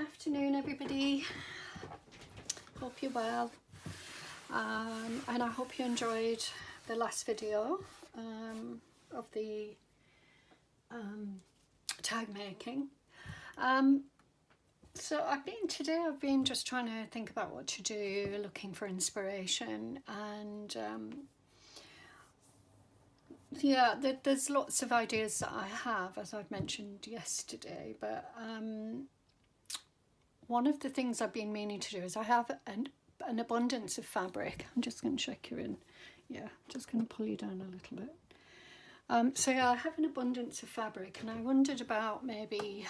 afternoon, everybody. Hope you're well, and I hope you enjoyed the last video of the tag making. So I've been just trying to think about what to do, looking for inspiration, and yeah, there's lots of ideas that I have, as I've mentioned yesterday, but one of the things I've been meaning to do is I have an abundance of fabric. I'm just going to check you in. Yeah, just going to pull you down a little bit. So yeah, I have an abundance of fabric, and I wondered about maybe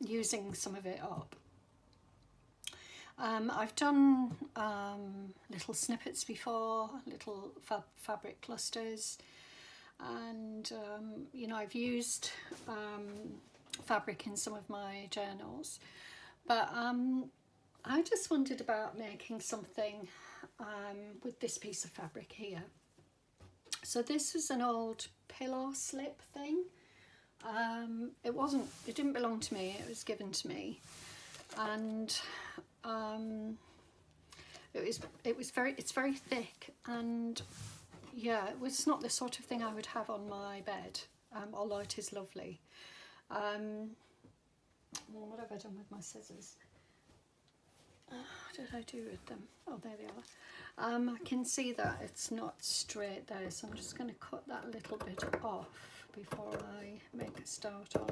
using some of it up. I've done little snippets before, little fabric clusters, and you know, I've used fabric in some of my journals, but I just wondered about making something with this piece of fabric here. So this is an old pillow slip thing. It didn't belong to me, it was given to me, and it's very thick, and yeah, it was not the sort of thing I would have on my bed, although it is lovely. Well, what have I done with my scissors? What did I do with them? Oh, there they are. I can see that it's not straight there, so I'm just going to cut that little bit off before I make a start on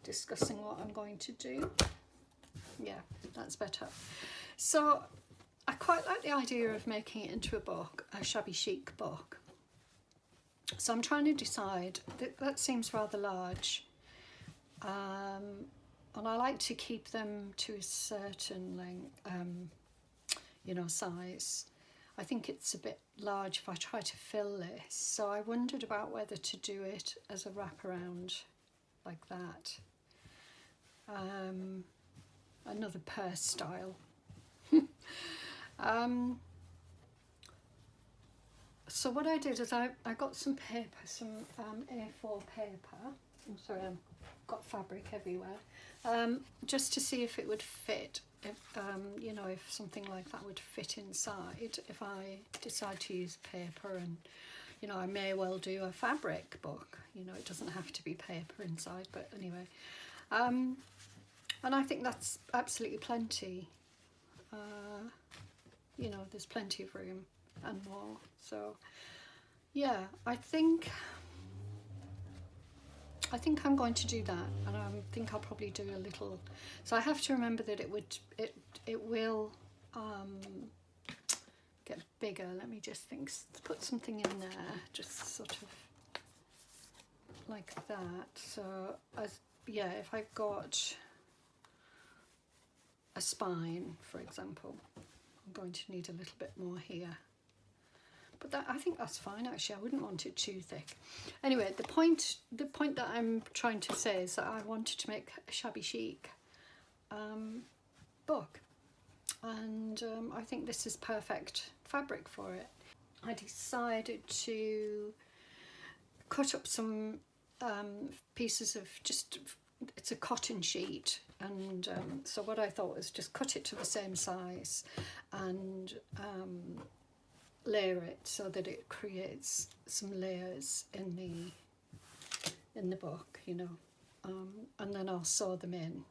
discussing what I'm going to do. Yeah, that's better. So I quite like the idea of making it into a book, a shabby chic book. So I'm trying to decide, that seems rather large, and I like to keep them to a certain length, you know, size. I think it's a bit large if I try to fill this, so I wondered about whether to do it as a wraparound like that. Another purse style. So what I did is I got some paper, some A4 paper. I'm sorry, I've got fabric everywhere. Just to see if it would fit, if, you know, if something like that would fit inside, if I decide to use paper. And you know, I may well do a fabric book, you know, it doesn't have to be paper inside, but anyway. And I think that's absolutely plenty. You know, there's plenty of room and more. So yeah, I think I'm going to do that, and I think I'll probably do a little. So I have to remember that it will get bigger. Let me just put something in there, just sort of like that. So yeah, if I've got a spine, for example, I'm going to need a little bit more here. But I think that's fine, actually. I wouldn't want it too thick. Anyway, the point that I'm trying to say is that I wanted to make a shabby chic book, and I think this is perfect fabric for it. I decided to cut up some pieces of it's a cotton sheet, and so what I thought was just cut it to the same size and layer it so that it creates some layers in the book, you know, and then I'll sew them in.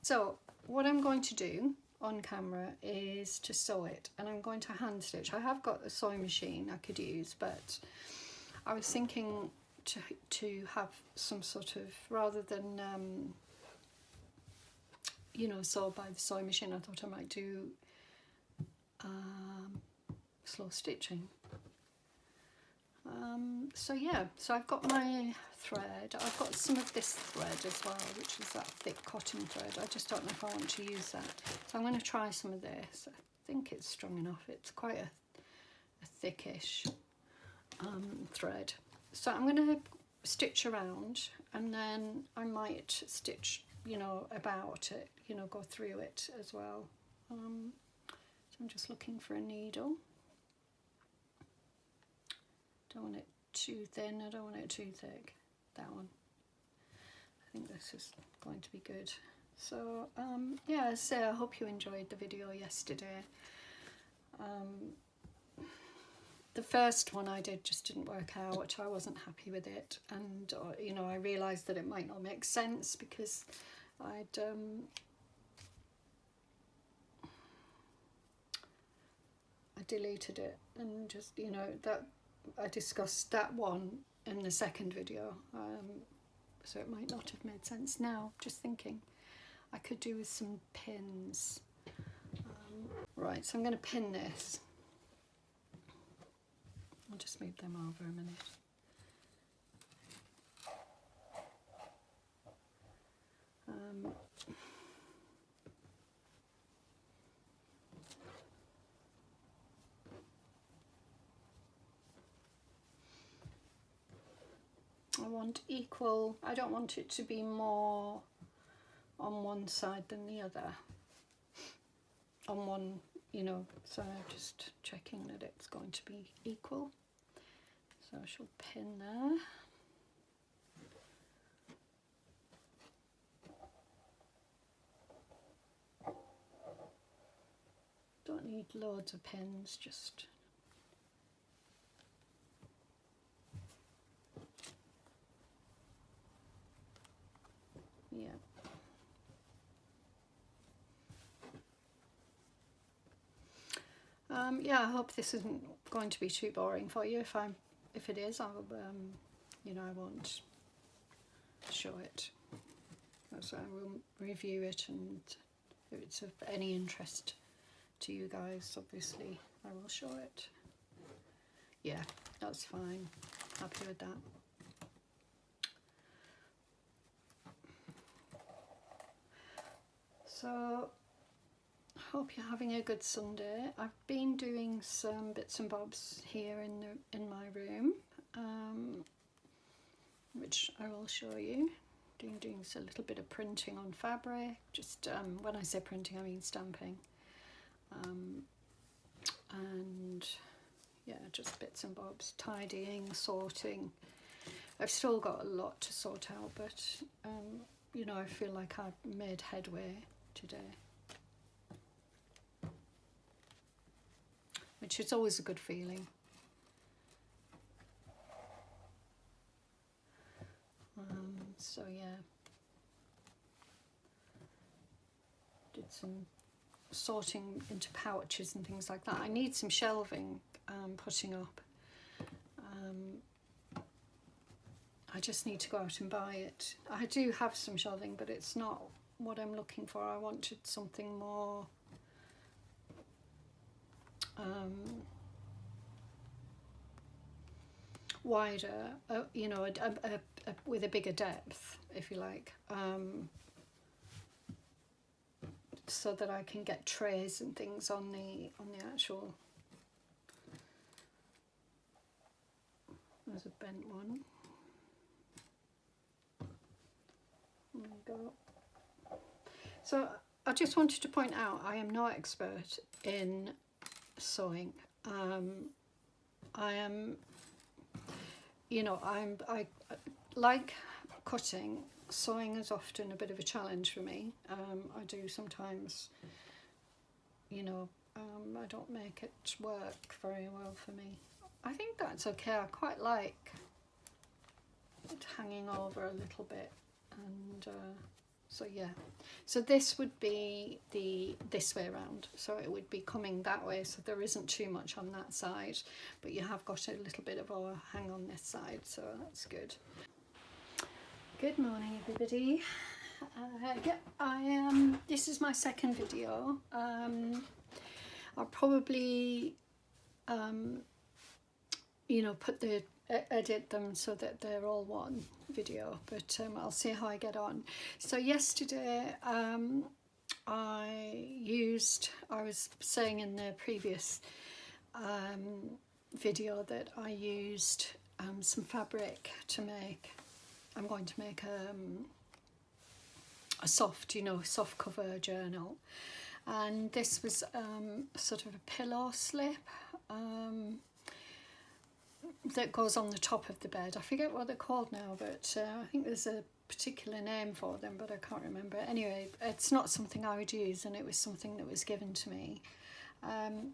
So what I'm going to do on camera is to sew it, and I'm going to hand stitch. I have got a sewing machine I could use, but I was thinking to have some sort of, rather than you know, sew by the sewing machine, I thought I might do slow stitching. So yeah, so I've got my thread. I've got some of this thread as well, which is that thick cotton thread. I just don't know if I want to use that, so I'm going to try some of this. I think it's strong enough. It's quite a thickish thread. So I'm going to stitch around, and then I might stitch, you know, about it, you know, go through it as well. So I'm just looking for a needle. Don't want it too thin, I don't want it too thick. That one. I think this is going to be good. So yeah, so I hope you enjoyed the video yesterday. The first one I did just didn't work out. I wasn't happy with it, and you know, I realised that it might not make sense because I deleted it, and just, you know, that I discussed that one in the second video, so it might not have made sense now. Just thinking I could do with some pins. Right, so I'm going to pin this. I'll just move them over a minute. I want equal, I don't want it to be more on one side than the other. On one, you know, so I'm just checking that it's going to be equal. So I shall pin there. Don't need loads of pins, just yeah. Yeah, I hope this isn't going to be too boring for you. If it is, I'll you know, I won't show it. So I will review it, and if it's of any interest to you guys, obviously I will show it. Yeah, that's fine. Happy with that. So hope you're having a good Sunday. I've been doing some bits and bobs here in my room, which I will show you. Doing a little bit of printing on fabric. Just when I say printing, I mean stamping. And yeah, just bits and bobs, tidying, sorting. I've still got a lot to sort out, but you know, I feel like I've made headway today, which is always a good feeling. So yeah, did some sorting into pouches and things like that. I need some shelving putting up. I just need to go out and buy it. I do have some shelving, but it's not what I'm looking for. I wanted something more wider, you know, with a bigger depth, if you like, so that I can get trays and things on the actual. There's a bent one. There we go. So I just wanted to point out, I am no expert in sewing. I am, you know, I like cutting. Sewing is often a bit of a challenge for me. I do sometimes, you know, I don't make it work very well for me. I think that's okay. I quite like it hanging over a little bit, and so yeah. So this would be this way around. So it would be coming that way. So there isn't too much on that side, but you have got a little bit of a hang on this side. So that's good. Good morning, everybody. Yeah, I am. This is my second video. I'll probably, you know, edit them so that they're all one video, but I'll see how I get on. So yesterday, I was saying in the previous video that I used some fabric to make. I'm going to make a soft, you know, soft cover journal, and this was sort of a pillow slip that goes on the top of the bed. I forget what they're called now, but I think there's a particular name for them, but I can't remember. Anyway, it's not something I would use, and it was something that was given to me. And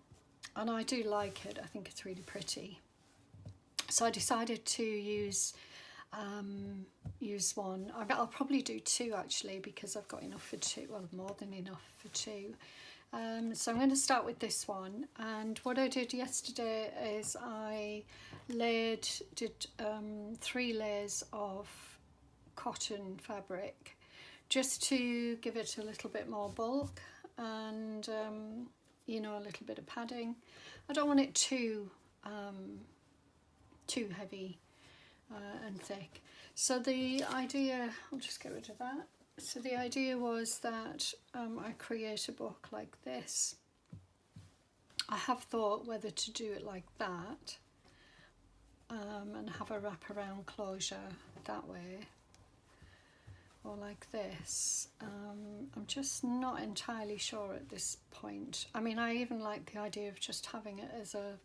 I do like it. I think it's really pretty. So I decided to use one. I'll probably do two actually, because I've got enough for two, well, more than enough for two. So I'm going to start with this one, and what I did yesterday is I did 3 layers of cotton fabric just to give it a little bit more bulk and you know, a little bit of padding. I don't want it too heavy and thick. So the idea, I'll just get rid of that. So the idea was that I create a book like this. I have thought whether to do it like that and have a wraparound closure that way, or like this. I'm just not entirely sure at this point. I mean, I even like the idea of just having it as a,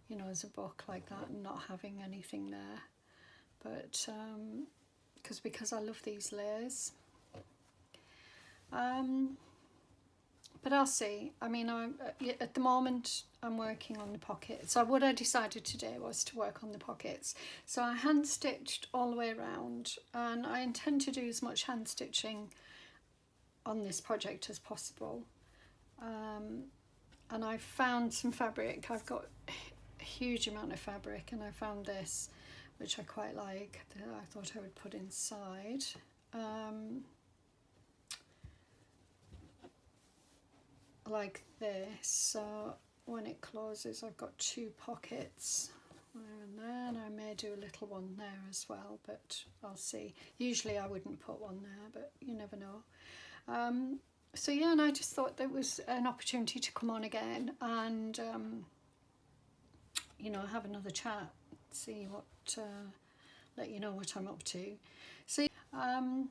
you know, as a book like that and not having anything there. But because I love these layers. But I'll see. I mean, at the moment I'm working on the pockets. So what I decided today was to work on the pockets. So I hand stitched all the way around, and I intend to do as much hand stitching on this project as possible. And I found some fabric. I've got a huge amount of fabric, and I found this, which I quite like, that I thought I would put inside. Like this. So when it closes, I've got 2 pockets there and there, and I may do a little one there as well, but I'll see. Usually I wouldn't put one there, but you never know. So yeah, and I just thought there was an opportunity to come on again and you know, have another chat, see what let you know what I'm up to. So I'm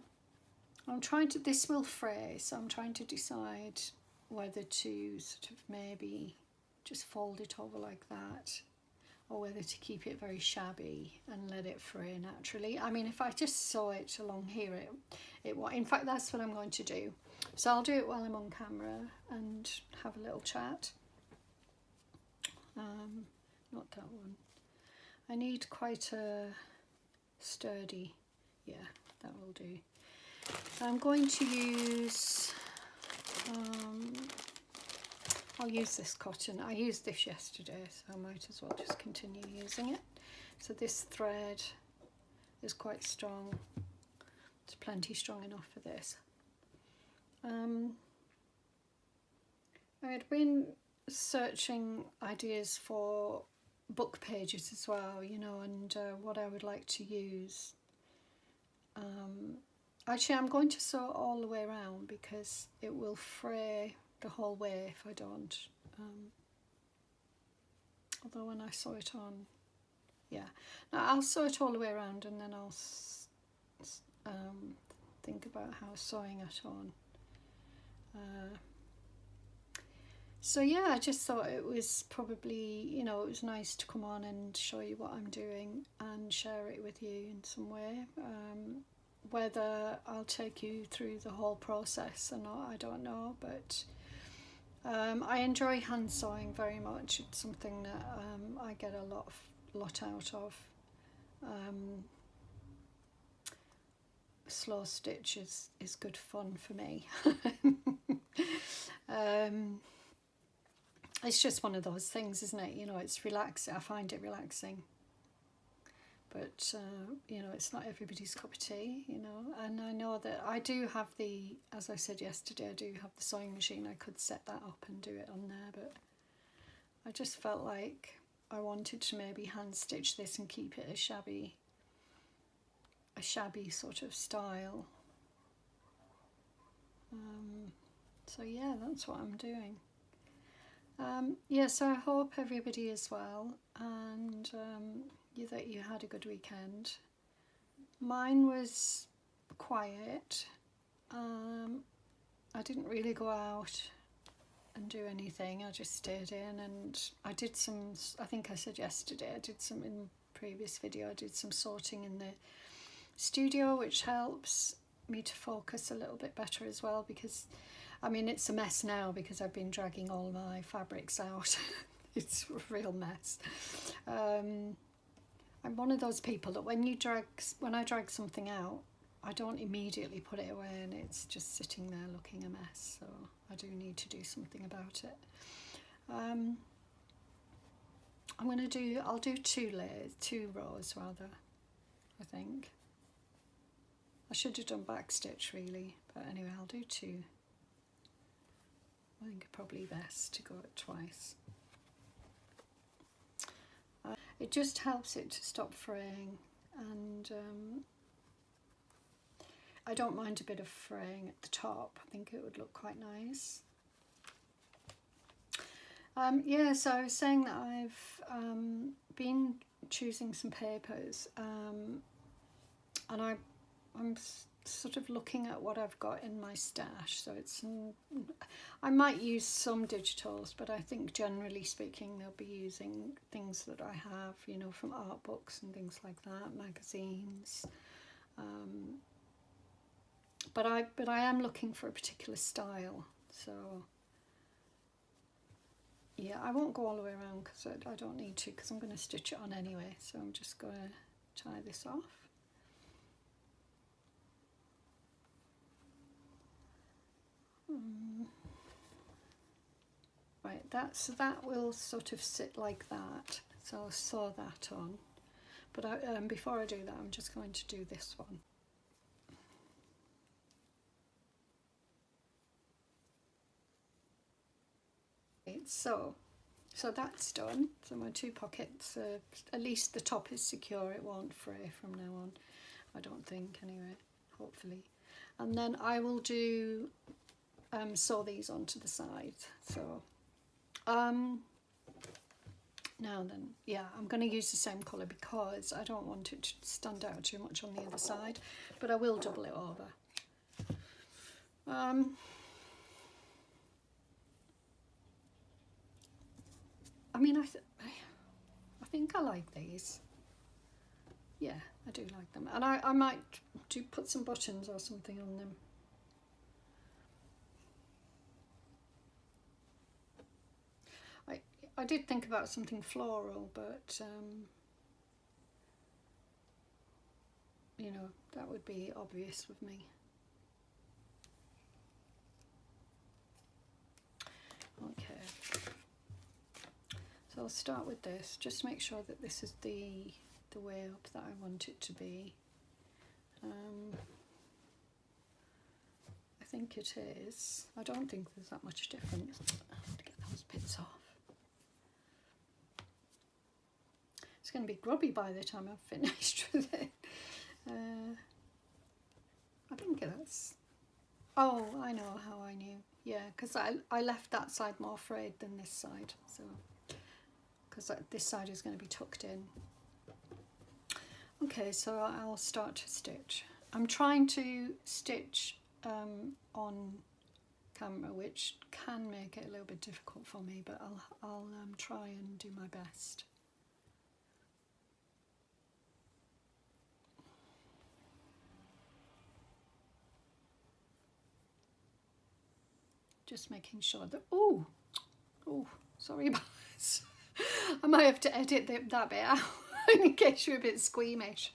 trying to, this will fray, so I'm trying to decide whether to sort of maybe just fold it over like that, or whether to keep it very shabby and let it fray naturally. I mean, if I just sew it along here, in fact, that's what I'm going to do. So I'll do it while I'm on camera and have a little chat. Not that one. I need quite a sturdy, yeah, that will do. I'm going to use, I'll use this cotton. I used this yesterday, so I might as well just continue using it. So this thread is quite strong. It's plenty strong enough for this. I had been searching ideas for book pages as well, you know, and what I would like to use. Actually, I'm going to sew all the way around because it will fray the whole way if I don't. Although when I sew it on, yeah. Now I'll sew it all the way around, and then I'll think about how sewing it on. So yeah, I just thought it was probably, you know, it was nice to come on and show you what I'm doing and share it with you in some way. Whether I'll take you through the whole process or not, I don't know, but I enjoy hand sewing very much. It's something that I get a lot out of. Slow stitch is good fun for me. It's just one of those things, isn't it? You know, it's relaxing. I find it relaxing. But, you know, it's not everybody's cup of tea, you know. And I know that I do have as I said yesterday, I do have the sewing machine. I could set that up and do it on there. But I just felt like I wanted to maybe hand stitch this and keep it a shabby sort of style. So yeah, that's what I'm doing. Yeah, so I hope everybody is well, and that you had a good weekend. Mine was quiet. I didn't really go out and do anything. I just stayed in, and I did some, I think I said yesterday, I did some in the previous video, I did some sorting in the studio, which helps me to focus a little bit better as well, because I mean it's a mess now because I've been dragging all my fabrics out. It's a real mess. I'm one of those people that when I drag something out, I don't immediately put it away and it's just sitting there looking a mess, so I do need to do something about it. I'll do 2 rows rather, I think. I should have done back stitch really, but anyway, I'll do 2. I think it's probably best to go it twice. It just helps it to stop fraying, and I don't mind a bit of fraying at the top. I think it would look quite nice. Yeah, so I was saying that I've been choosing some papers, and I'm sort of looking at what I've got in my stash. So I might use some digitals, but I think generally speaking they'll be using things that I have, you know, from art books and things like that, magazines. But I am looking for a particular style, so yeah, I won't go all the way around because I don't need to, because I'm going to stitch it on anyway. So I'm just going to tie this off. Right, that will sort of sit like that. So I'll sew that on. But before I do that, I'm just going to do this one. So that's done. So my 2 pockets, at least the top is secure. It won't fray from now on, I don't think, anyway, hopefully. And then I will do sew these onto the side. So now then, yeah, I'm going to use the same colour because I don't want it to stand out too much on the other side, but I will double it over. I mean, I think I like these. Yeah, I do like them, and I might put some buttons or something on them. I did think about something floral, but you know, that would be obvious with me. Okay, so I'll start with this. Just make sure that this is the way up that I want it to be. I think it is. I don't think there's that much difference. I have to get those bits off. It's going to be grubby by the time I've finished with it. I think that's... Oh, I know how I knew. Yeah, because I left that side more frayed than this side. So, because this side is going to be tucked in. Okay, so I'll start to stitch. I'm trying to stitch on camera, which can make it a little bit difficult for me, but I'll try and do my best. Just making sure that, oh, sorry about this. I might have to edit that bit out in case you're a bit squeamish.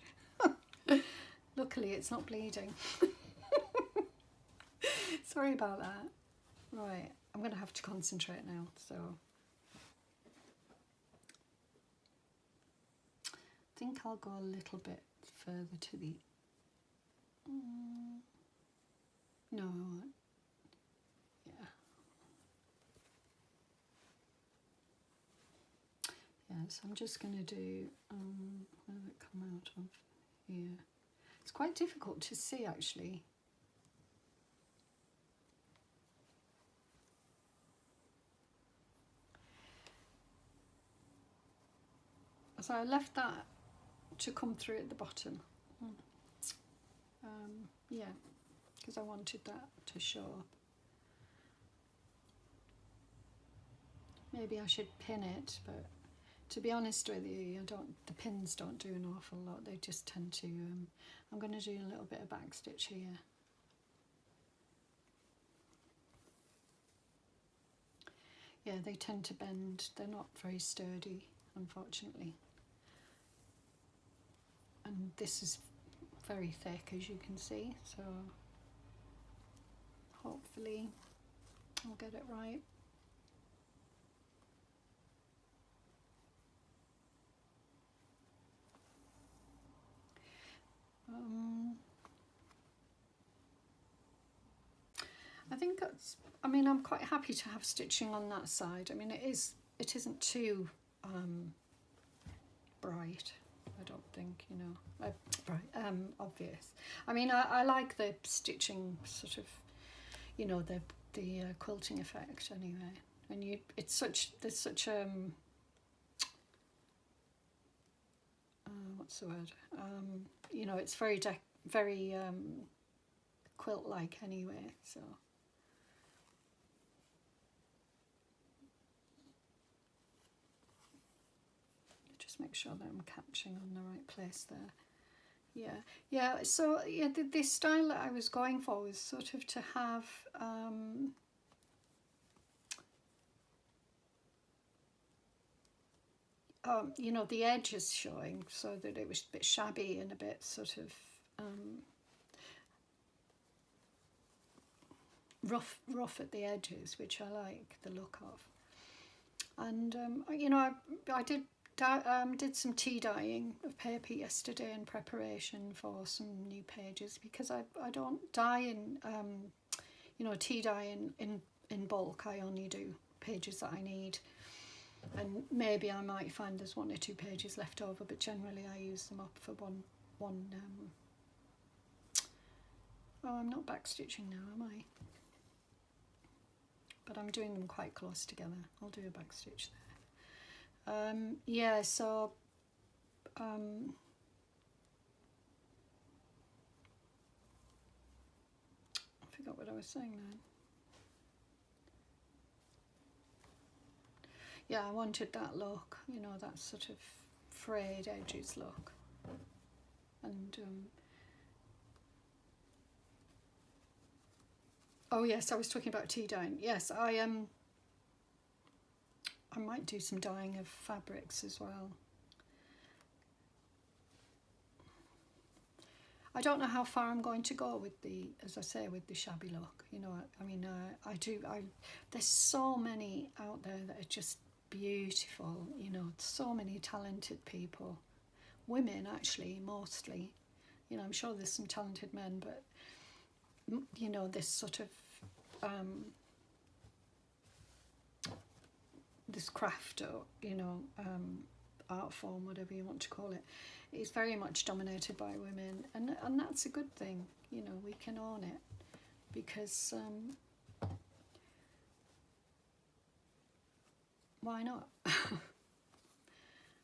Luckily it's not bleeding. Sorry about that. Right, I'm going to have to concentrate now, so I think I'll go a little bit further to the... no, I won't. Yeah, so I'm just going to do, where did it come out of here? It's quite difficult to see actually. So I left that to come through at the bottom. Yeah, because I wanted that to show up. Maybe I should pin it, but to be honest with you, the pins don't do an awful lot. They just tend to, I'm going to do a little bit of back stitch here. Yeah, they tend to bend. They're not very sturdy, unfortunately. And this is very thick, as you can see, so hopefully I'll get it right. I think that's, I mean, I'm quite happy to have stitching on that side. I mean, it isn't too bright, I don't think, you know, obvious. I mean, I like the stitching sort of, you know, the quilting effect anyway. And there's such what's the word? You know, it's very quilt-like anyway, so. Just make sure that I'm catching on the right place there. Yeah. So yeah, the style that I was going for was sort of to have you know, the edges showing, so that it was a bit shabby and a bit sort of rough at the edges, which I like the look of. And you know, I did some tea dyeing of paper yesterday in preparation for some new pages, because I don't dye in you know, tea dye in bulk. I only do pages that I need, and maybe I might find there's 1 or 2 pages left over, but generally I use them up for one oh, I'm not back stitching now, am I? But I'm doing them quite close together. I'll do a back stitch there. Yeah, so I forgot what I was saying now. Yeah, I wanted that look, you know, that sort of frayed edges look. And oh yes, I was talking about tea dyeing. Yes, I might do some dyeing of fabrics as well. I don't know how far I'm going to go with the, as I say, with the shabby look. You know, I mean, there's so many out there that are just beautiful. You know, so many talented people, women actually mostly. You know, I'm sure there's some talented men, but you know, this sort of this craft, or you know, art form, whatever you want to call it, is very much dominated by women, and that's a good thing. You know, we can own it, because why not?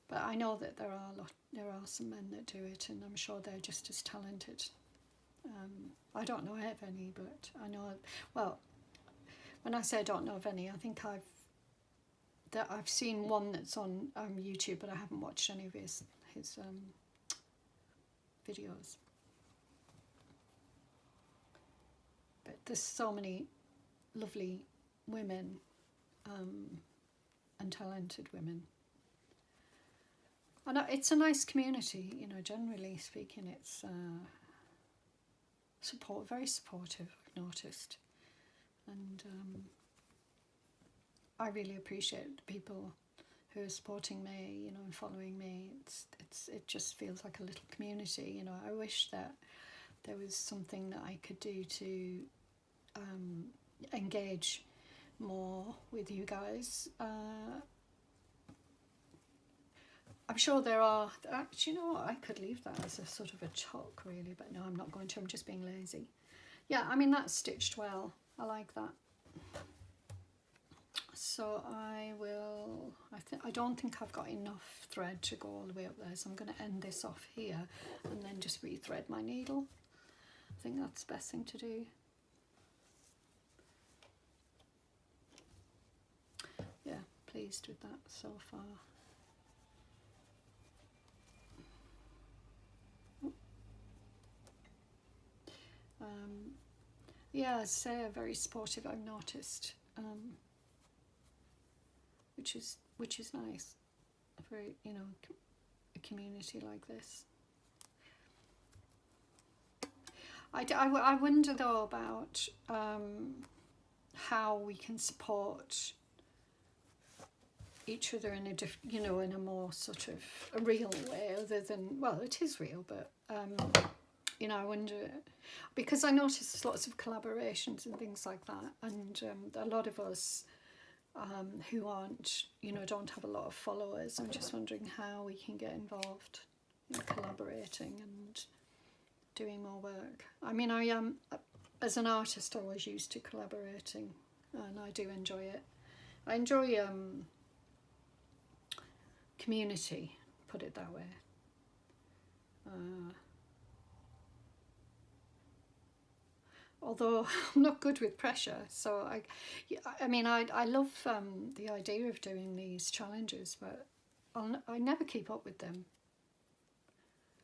But I know that there are some men that do it, and I'm sure they're just as talented. I don't know of any, but I know, well, when I say I don't know of any, I think I've seen one that's on YouTube, but I haven't watched any of his videos. But there's so many lovely women and talented women. And it's a nice community, you know, generally speaking. It's very supportive, I've noticed. And I really appreciate the people who are supporting me, you know, and following me. It just feels like a little community, you know. I wish that there was something that I could do to engage more with you guys. I'm sure there are. Actually, you know what? I could leave that as a sort of a chalk, really, but no, I'm not going to. I'm just being lazy. Yeah, I mean, that's stitched well. I like that. So I don't think I've got enough thread to go all the way up there, so I'm going to end this off here and then just rethread my needle. I think that's the best thing to do. Yeah, pleased with that so far. Yeah, as I say, very supportive, I've noticed, which is nice for, you know, a community like this. I wonder though about how we can support each other in a you know, in a more sort of a real way, other than, well, it is real, but you know, I wonder, because I notice lots of collaborations and things like that, and a lot of us who aren't, you know, don't have a lot of followers. I'm just wondering how we can get involved in collaborating and doing more work. I mean, I am, as an artist, I was used to collaborating, and I do enjoy it. I enjoy community, put it that way. Although I'm not good with pressure, so I mean, I love the idea of doing these challenges, but I never keep up with them.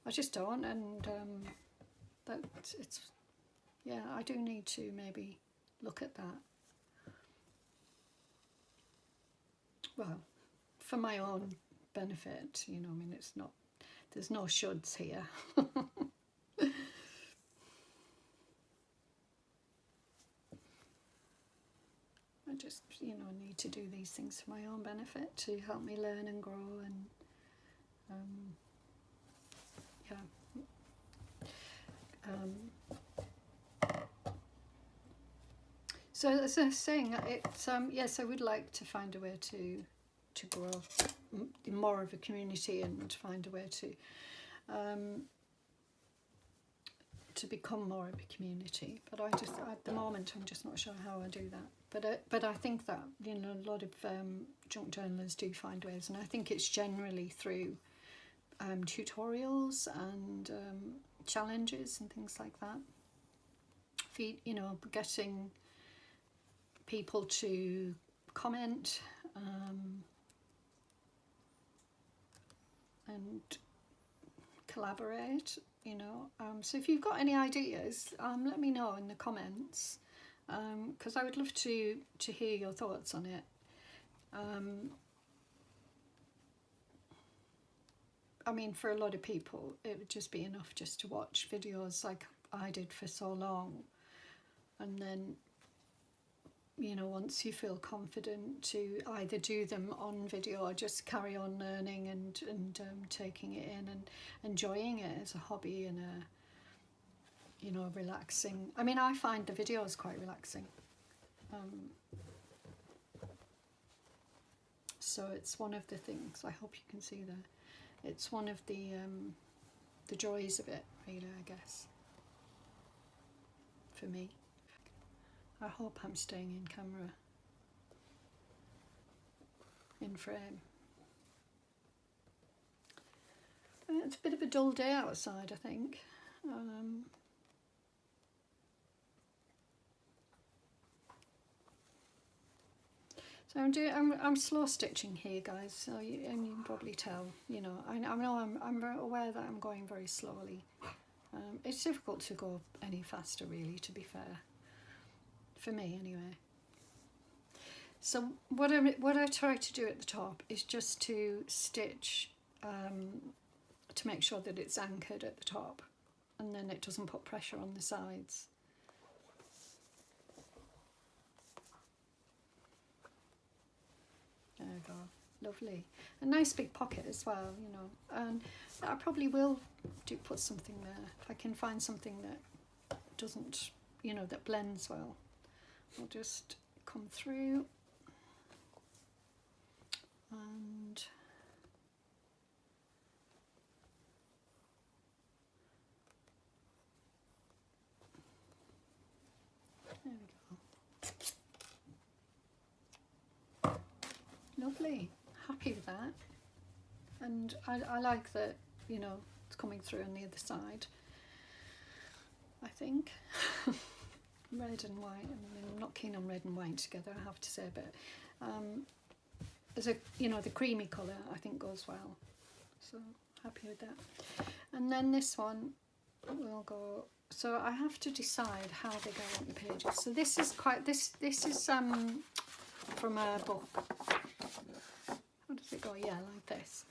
I just don't, and it's, yeah, I do need to maybe look at that. Well, for my own benefit, you know, I mean, it's not, there's no shoulds here. I just, you know, need to do these things for my own benefit, to help me learn and grow, and yeah. So as I was saying, it's yes, I would like to find a way to grow more of a community, and find a way to become more of a community. But I just, at the moment, I'm just not sure how I do that. But I think that, you know, a lot of junk journalists do find ways, and I think it's generally through tutorials and challenges and things like that. You know, getting people to comment and collaborate, you know. So if you've got any ideas, let me know in the comments, because I would love to hear your thoughts on it. I mean, for a lot of people, it would just be enough just to watch videos like I did for so long, and then, you know, once you feel confident to either do them on video or just carry on learning and taking it in and enjoying it as a hobby and a, you know, relaxing. I mean, I find the videos quite relaxing. So it's one of the things, I hope you can see there, it's one of the joys of it, really, I guess, for me. I hope I'm staying in camera, in frame. It's a bit of a dull day outside, I think. So I'm slow stitching here, guys. So and you can probably tell. You know, I know I'm aware that I'm going very slowly. It's difficult to go any faster, really, to be fair. For me, anyway. So what I try to do at the top is just to stitch to make sure that it's anchored at the top, and then it doesn't put pressure on the sides. There we go, lovely. A nice big pocket as well, you know. And I probably will put something there if I can find something that doesn't, you know, that blends well. I'll just come through and there we go. Lovely, happy with that. And I like that, you know, it's coming through on the other side, I think. Red and white, I mean, I'm not keen on red and white together, I have to say, but as a, you know, the creamy colour I think goes well, so happy with that. And then this one will go so I have to decide how they go on the pages. So this is from a book. How does it go? Yeah, like this.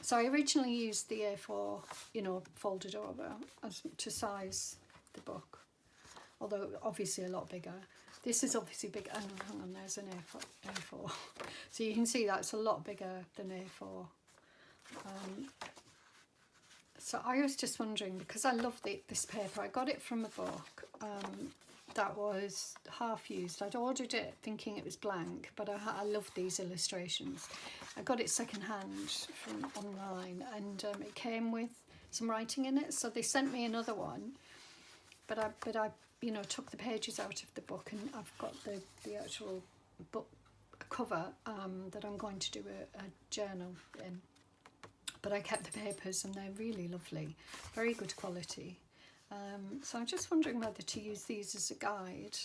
So I originally used the A4, you know, folded over to size the book, although obviously a lot bigger. This is obviously big. Oh, no, hang on, there's an A4. So you can see that's a lot bigger than A4. So I was just wondering, because I love this paper, I got it from a book that was half used. I'd ordered it thinking it was blank, but I love these illustrations. I got it secondhand from online, and it came with some writing in it. So they sent me another one, but I you know, took the pages out of the book, and I've got the actual book cover that I'm going to do a journal in. But I kept the papers, and they're really lovely, very good quality. So I'm just wondering whether to use these as a guide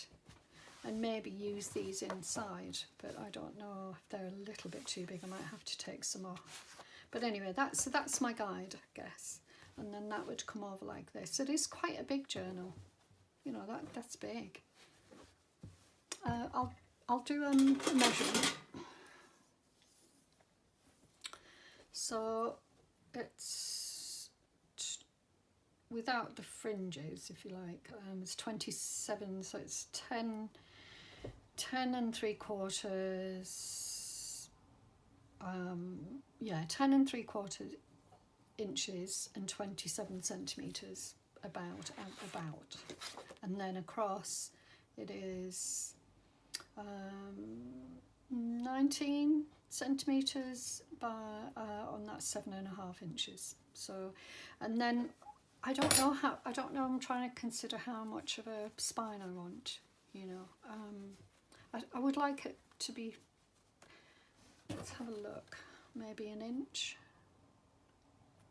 and maybe use these inside, but I don't know if they're a little bit too big. I might have to take some off. But anyway, that's my guide, I guess. And then that would come over like this. It is quite a big journal, you know, that's big. I'll do a measurement. So it's without the fringes, if you like. It's 27, so it's 10 3/4. Yeah, 10 3/4 inches and 27 centimeters about, and then across it is 19 centimeters by on that 7.5 inches. So, and then I don't know, I'm trying to consider how much of a spine I want, you know. I would like it to be, let's have a look, maybe an inch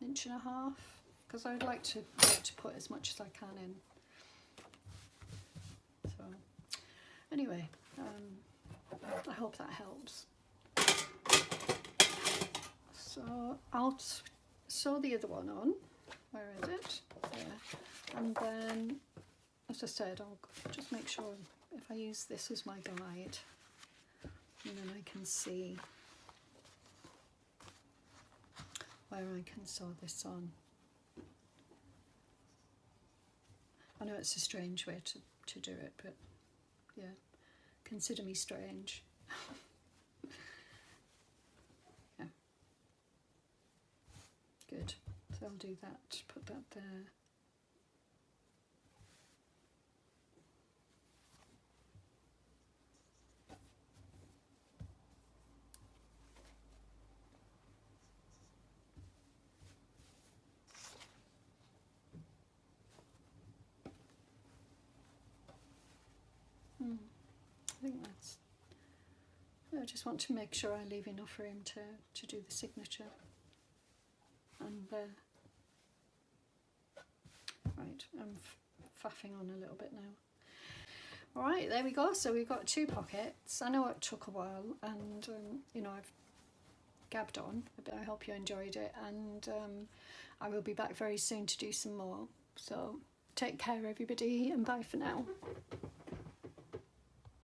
and a half, because I'd like to be able to put as much as I can in. So anyway, I hope that helps. So I'll sew the other one on. Where is it? There. And then, as I said, I'll just make sure if I use this as my guide, and then I can see where I can sew this on. I know it's a strange way to do it, but yeah, consider me strange. Yeah, good. So I'll do that, put that there. I think that's, I just want to make sure I leave enough room to do the signature. And right, I'm faffing on a little bit now. Alright, there we go. So we've got 2 pockets. I know it took a while, and you know, I've gabbed on, but I hope you enjoyed it, and I will be back very soon to do some more. So take care everybody, and bye for now.